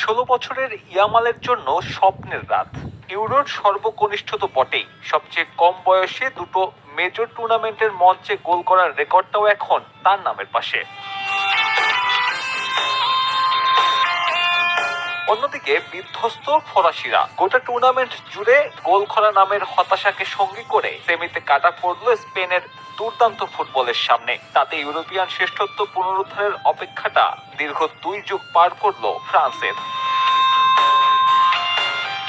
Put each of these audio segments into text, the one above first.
16 বছরের ইয়ামালের জন্য স্বপ্নের রাত। ইউরোর সর্বকনিষ্ঠ তো বটেই, সবচেয়ে কম বয়সে দুটো মেজর টুর্নামেন্টের মঞ্চে গোল করার রেকর্ডটাও এখন তার নামের পাশে। অন্যদিকে বিধ্বস্ত ফরাসিরা গোটা টুর্নামেন্ট জুড়ে গোল করা নামের হতাশাকে সঙ্গী করে সেমিতে কাটা পড়ল স্পেনের দুর্দান্ত ফুটবলের সামনে। তাতে ইউরোপিয়ান শ্রেষ্ঠত্ব পুনরুদ্ধারের অপেক্ষাটা দীর্ঘ 2 যুগ পার করল ফ্রান্সের।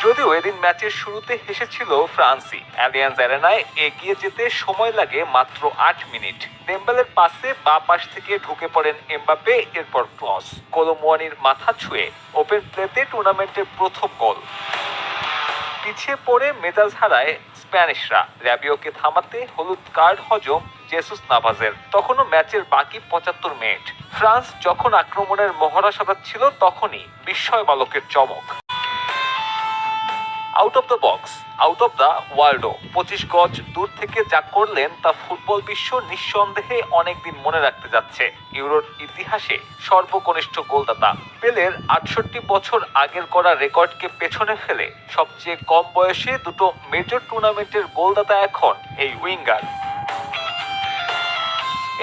যদিও এদিন ম্যাচের শুরুতে হেসেছিল ফ্রান্সই। অ্যালিয়ান্স অ্যারেনায় এগিয়ে যেতে সময় লাগে মাত্র 8 মিনিট। ডেম্বেলের পাসে বাঁ পাশ থেকে ঢুকে পড়েন এমবাপ্পে, এরপর ক্রস। কোলো মুয়ানির মাথা ছুঁয়ে ওপেন প্লেতে টুর্নামেন্টের প্রথম গোল। পিছিয়ে পড়ে মেজাজ হারায় স্প্যানিশরা। র্যাবিওকে থামাতে হলুদ কার্ড হজম জেসুস নাভাজের। তখনও ম্যাচের বাকি 75 মিনিট। ফ্রান্স যখন আক্রমণের মহড়া সাজাচ্ছিল তখনই বিস্ময় বালকের চমক। Out of the box, out of the ওয়ার্ল্ডও 25 গজ দূর থেকে যা করলেন তা ফুটবল বিশ্ব নিঃসন্দেহে অনেকদিন মনে রাখতে যাচ্ছে। ইউরোর ইতিহাসে সর্বকনিষ্ঠ গোলদাতা পেলের 68 বছর আগের করা রেকর্ডকে পেছনে ফেলে সবচেয়ে কম বয়সে দুটো মেজর টুর্নামেন্টের গোলদাতা এখন এই উইঙ্গার।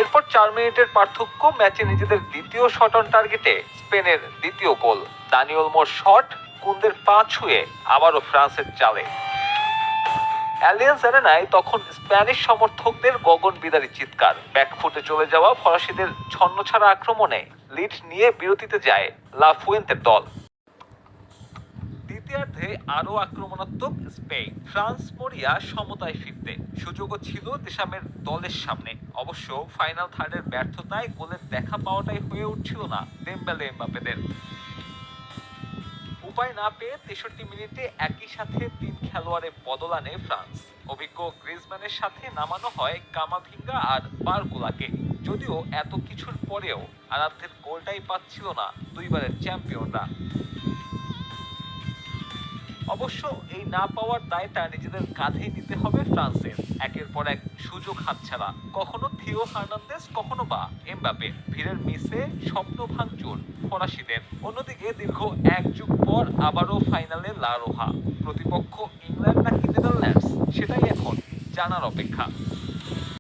এরপর 4 মিনিটের পার্থক্য, ম্যাচে নিজেদের দ্বিতীয় শট অন টার্গেটে স্পেনের দ্বিতীয় গোল। দানি ওলমোর শট কুন্দের পা ছুঁয়ে আবারও ফ্রান্সের চালে। অ্যালিয়ান্স অ্যারেনায় তখন স্প্যানিশ সমর্থকদের গগন বিদারী চিৎকার। ব্যাকফুটে চলে যাওয়া ফরাসিদের ছন্নছাড়া আক্রমণে লিড নিয়ে বিরতিতে যায় লা ফুয়েন্তের দল। দ্বিতীয়ার্ধে আরও আক্রমণাত্মক স্পেন। ফ্রান্স মরিয়া সমতায় ফিরতে সুযোগও ছিল দেশামের দলের সামনে। অবশ্য ফাইনাল থার্ডের ব্যর্থতায় গোলের দেখা পাওয়াটাই হয়ে উঠছিল না ডেম্বেলে এমবাপ্পেদের। উপায় না পেয়ে 63 মিনিটে একই সাথে 3 খেলোয়াড়ে বদল আনে ফ্রান্স। অভিজ্ঞ গ্রিজম্যানের সাথে নামানো হয় কামাভিঙ্গা আর বারকুলাকে। যদিও এত কিছুর পরেও আরাধ্যের গোলটাই পাচ্ছিল না দুইবারের চ্যাম্পিয়নরা। অবশ্য এই না পাওয়ার দায়টা নিজেদের কাঁধেই নিতে হবে ফ্রান্সের। একের পর এক সুযোগ হাতছাড়া, কখনো থিও হার্নান্দেজ, কখনো বা এমবাপ্পে। ভিড়ের মিসে স্বপ্ন ভাঙচুর ফরাসিদের। অন্যদিকে দীর্ঘ 1 যুগ পর আবারও ফাইনালে লা রোহা। প্রতিপক্ষ ইংল্যান্ড নাকি নেদারল্যান্ডস, সেটাই এখন জানার অপেক্ষা।